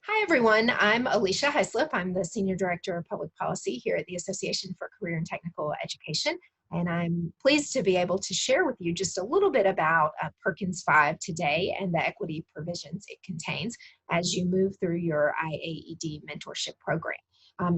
Hi, everyone. I'm Alicia Heislip. I'm the Senior Director of Public Policy here at the Association for Career and Technical Education. And I'm pleased to be able to share with you just a little bit about Perkins 5 today and the equity provisions it contains as you move through your IAED mentorship program.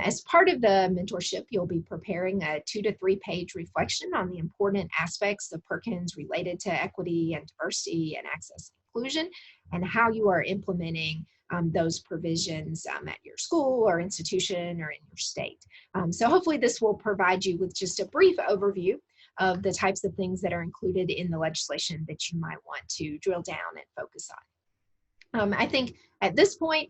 As part of the mentorship, you'll be preparing a 2 to 3 page reflection on the important aspects of Perkins related to equity and diversity and access and inclusion, and how you are implementing those provisions at your school or institution or in your state. So hopefully this will provide you with just a brief overview of the types of things that are included in the legislation that you might want to drill down and focus on. I think at this point,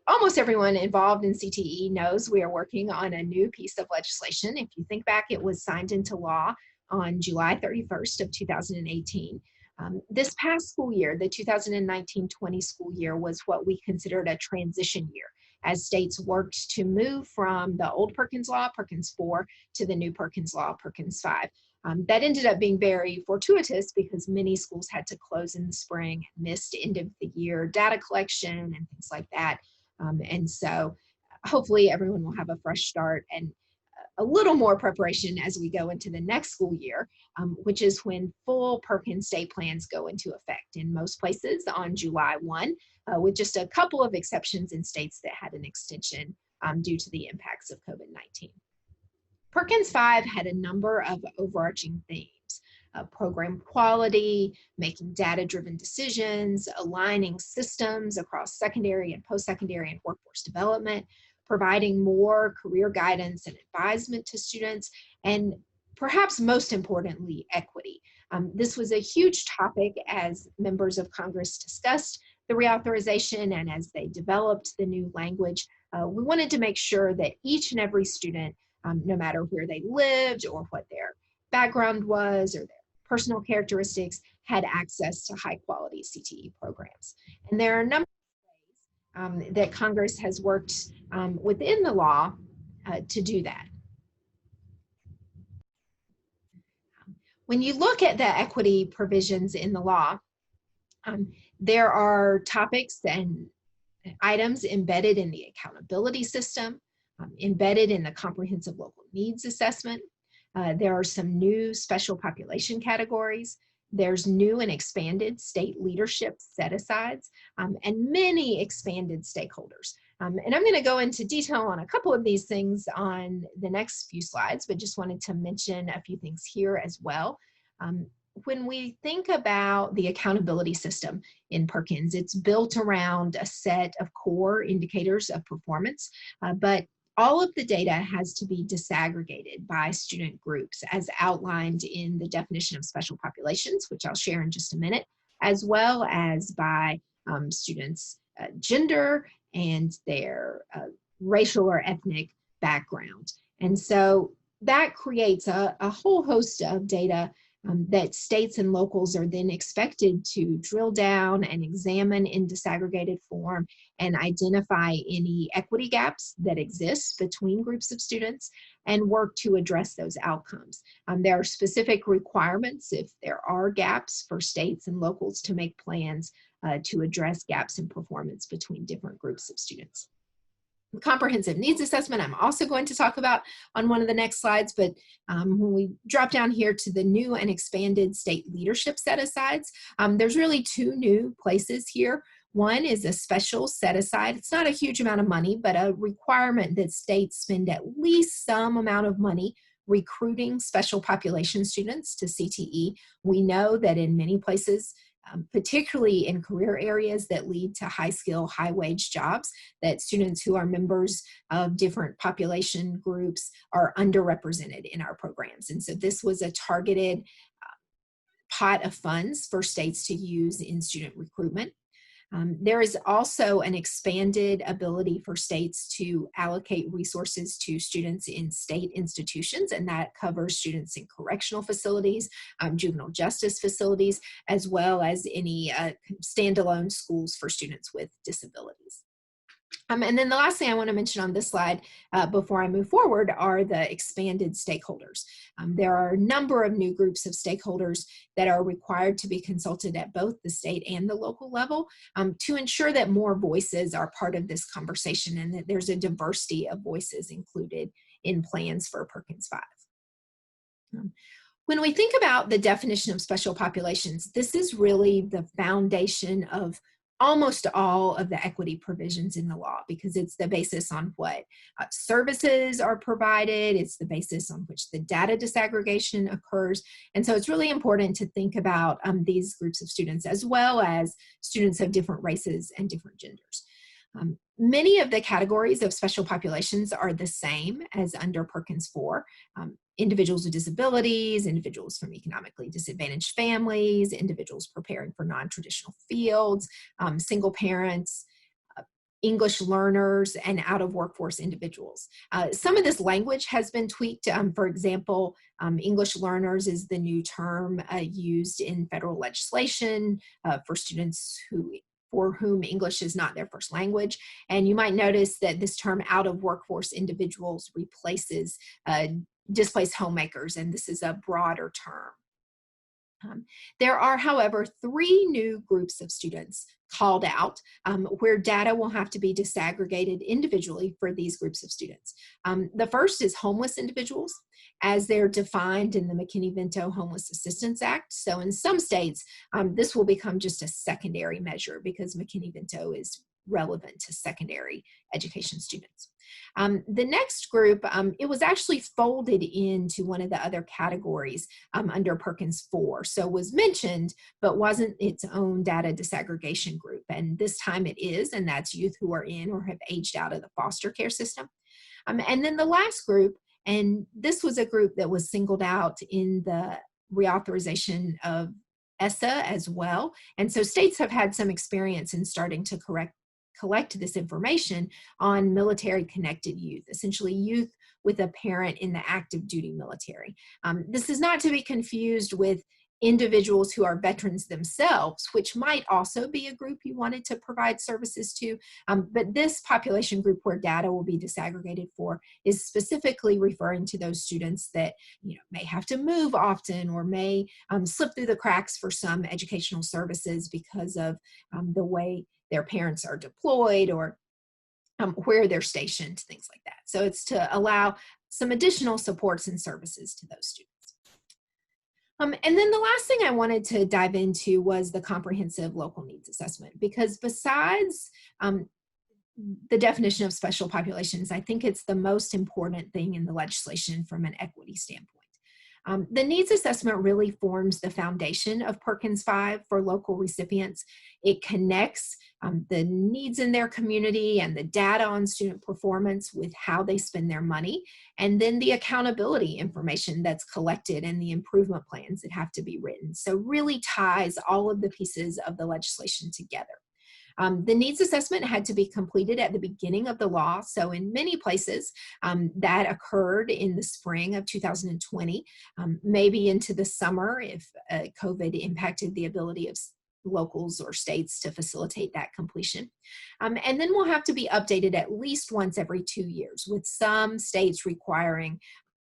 almost everyone involved in CTE knows we are working on a new piece of legislation. If you think back, it was signed into law on July 31st of 2018. This past school year, the 2019-20 school year, was what we considered a transition year as states worked to move from the old Perkins Law, Perkins 4, to the new Perkins Law, Perkins 5. That ended up being very fortuitous because many schools had to close in the spring, missed end of the year data collection and things like that. And so hopefully everyone will have a fresh start and a little more preparation as we go into the next school year, which is when full Perkins state plans go into effect in most places on July 1, with just a couple of exceptions in states that had an extension due to the impacts of COVID-19. Perkins 5 had a number of overarching themes. Program quality, making data-driven decisions, aligning systems across secondary and post-secondary and workforce development, providing more career guidance and advisement to students, and perhaps most importantly, equity. This was a huge topic as members of Congress discussed the reauthorization and as they developed the new language. We wanted to make sure that each and every student, no matter where they lived or what their background was or their personal characteristics, had access to high quality CTE programs. And there are a number of ways that Congress has worked within the law to do that. When you look at the equity provisions in the law, there are topics and items embedded in the accountability system, embedded in the comprehensive local needs assessment. There are some new special population categories. There's new and expanded state leadership set-asides, and many expanded stakeholders. And I'm going to go into detail on a couple of these things on the next few slides, but just wanted to mention a few things here as well. When we think about the accountability system in Perkins, it's built around a set of core indicators of performance, but all of the data has to be disaggregated by student groups as outlined in the definition of special populations, which I'll share in just a minute, as well as by students' gender and their racial or ethnic background. And so that creates a whole host of data that states and locals are then expected to drill down and examine in disaggregated form and identify any equity gaps that exist between groups of students and work to address those outcomes. There are specific requirements if there are gaps for states and locals to make plans to address gaps in performance between different groups of students. Comprehensive needs assessment I'm also going to talk about on one of the next slides, but when we drop down here to the new and expanded state leadership set-asides, there's really two new places here. One is a special set-aside. It's not a huge amount of money, but a requirement that states spend at least some amount of money recruiting special population students to CTE. We know that in many places, particularly in career areas that lead to high skill, high wage jobs, that students who are members of different population groups are underrepresented in our programs. And so this was a targeted pot of funds for states to use in student recruitment. There is also an expanded ability for states to allocate resources to students in state institutions, and that covers students in correctional facilities, juvenile justice facilities, as well as any standalone schools for students with disabilities. And then the last thing I want to mention on this slide before I move forward are the expanded stakeholders. There are a number of new groups of stakeholders that are required to be consulted at both the state and the local level to ensure that more voices are part of this conversation and that there's a diversity of voices included in plans for Perkins 5. When we think about the definition of special populations, this is really the foundation of almost all of the equity provisions in the law because it's the basis on what services are provided, it's the basis on which the data disaggregation occurs. And so it's really important to think about these groups of students as well as students of different races and different genders. Many of the categories of special populations are the same as under Perkins 4. Individuals with disabilities, individuals from economically disadvantaged families, individuals preparing for non-traditional fields, single parents, English learners, and out-of-workforce individuals. Some of this language has been tweaked. For example, English learners is the new term used in federal legislation for students for whom English is not their first language. And you might notice that this term out of workforce individuals replaces displaced homemakers, and this is a broader term. There are, however, 3 new groups of students called out where data will have to be disaggregated individually for these groups of students. The first is homeless individuals, as they're defined in the McKinney-Vento Homeless Assistance Act. So in some states, this will become just a secondary measure because McKinney-Vento is relevant to secondary education students. The next group, it was actually folded into one of the other categories under Perkins 4. So was mentioned, but wasn't its own data disaggregation group. And this time it is, and that's youth who are in or have aged out of the foster care system. And then the last group, and this was a group that was singled out in the reauthorization of ESSA as well. And so states have had some experience in starting to collect this information on military connected youth, essentially youth with a parent in the active duty military. This is not to be confused with individuals who are veterans themselves, which might also be a group you wanted to provide services to. But this population group where data will be disaggregated for is specifically referring to those students that may have to move often or may slip through the cracks for some educational services because of the way their parents are deployed or where they're stationed, things like that. So it's to allow some additional supports and services to those students. And then the last thing I wanted to dive into was the comprehensive local needs assessment, because besides the definition of special populations, I think it's the most important thing in the legislation from an equity standpoint. The needs assessment really forms the foundation of Perkins 5 for local recipients. It connects the needs in their community and the data on student performance with how they spend their money, and then the accountability information that's collected and the improvement plans that have to be written. So really ties all of the pieces of the legislation together. The needs assessment had to be completed at the beginning of the law. So in many places that occurred in the spring of 2020, maybe into the summer if COVID impacted the ability of locals or states to facilitate that completion. And then will have to be updated at least once every 2 years, with some states requiring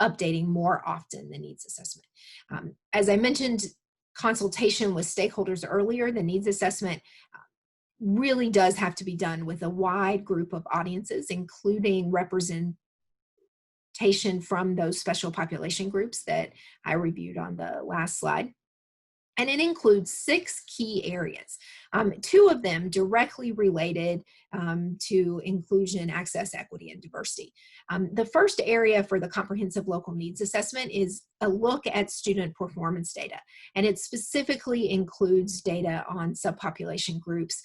updating more often the needs assessment. As I mentioned, consultation with stakeholders earlier, the needs assessment really does have to be done with a wide group of audiences, including representation from those special population groups that I reviewed on the last slide. And it includes 6 key areas, 2 of them directly related to inclusion, access, equity, and diversity. The first area for the comprehensive local needs assessment is a look at student performance data, and it specifically includes data on subpopulation groups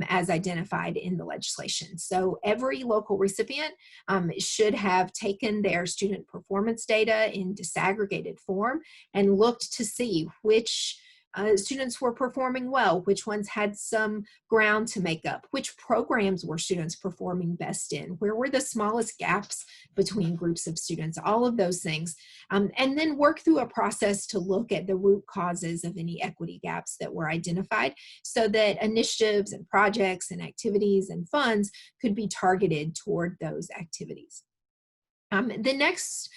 as identified in the legislation. So every local recipient should have taken their student performance data in disaggregated form and looked to see which students were performing well, which ones had some ground to make up, which programs were students performing best in, where were the smallest gaps between groups of students, all of those things. And then work through a process to look at the root causes of any equity gaps that were identified so that initiatives and projects and activities and funds could be targeted toward those activities. The next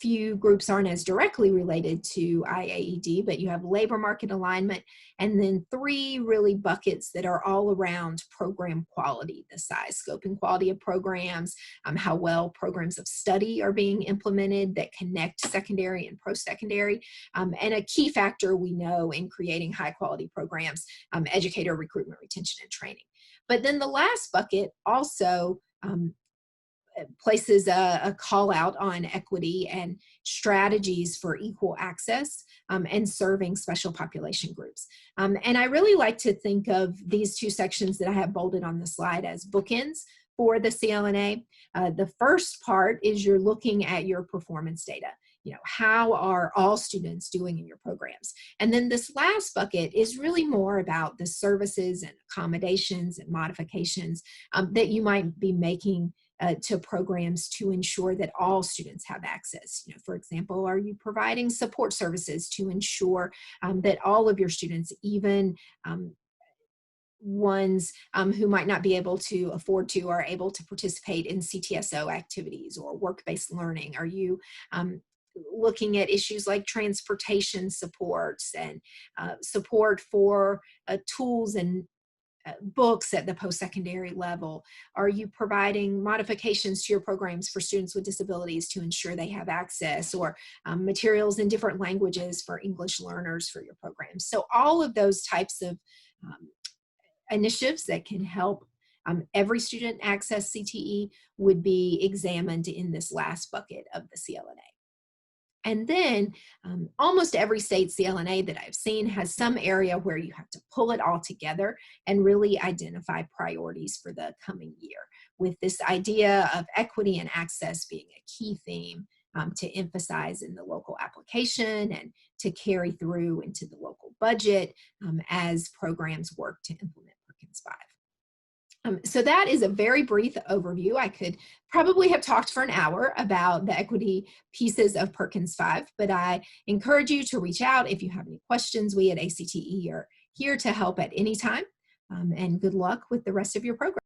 few groups aren't as directly related to IAED, but you have labor market alignment, and then 3 really buckets that are all around program quality: the size, scope, and quality of programs, how well programs of study are being implemented that connect secondary and post-secondary, and a key factor we know in creating high-quality programs, educator recruitment, retention, and training. But then the last bucket also places a call out on equity and strategies for equal access and serving special population groups. And I really like to think of these 2 sections that I have bolded on the slide as bookends for the CLNA. The first part is you're looking at your performance data. You know, how are all students doing in your programs? And then this last bucket is really more about the services and accommodations and modifications that you might be making to programs to ensure that all students have access. You know, for example, are you providing support services to ensure that all of your students, even ones who might not be able to afford to, are able to participate in CTSO activities or work-based learning? Are you looking at issues like transportation supports and support for tools and books at the post-secondary level? Are you providing modifications to your programs for students with disabilities to ensure they have access, or materials in different languages for English learners for your programs? So all of those types of initiatives that can help every student access CTE would be examined in this last bucket of the CLNA. And then almost every state CLNA that I've seen has some area where you have to pull it all together and really identify priorities for the coming year, with this idea of equity and access being a key theme to emphasize in the local application and to carry through into the local budget as programs work to implement Perkins 5. So that is a very brief overview. I could probably have talked for an hour about the equity pieces of Perkins 5, but I encourage you to reach out if you have any questions. We at ACTE are here to help at any time, and good luck with the rest of your program.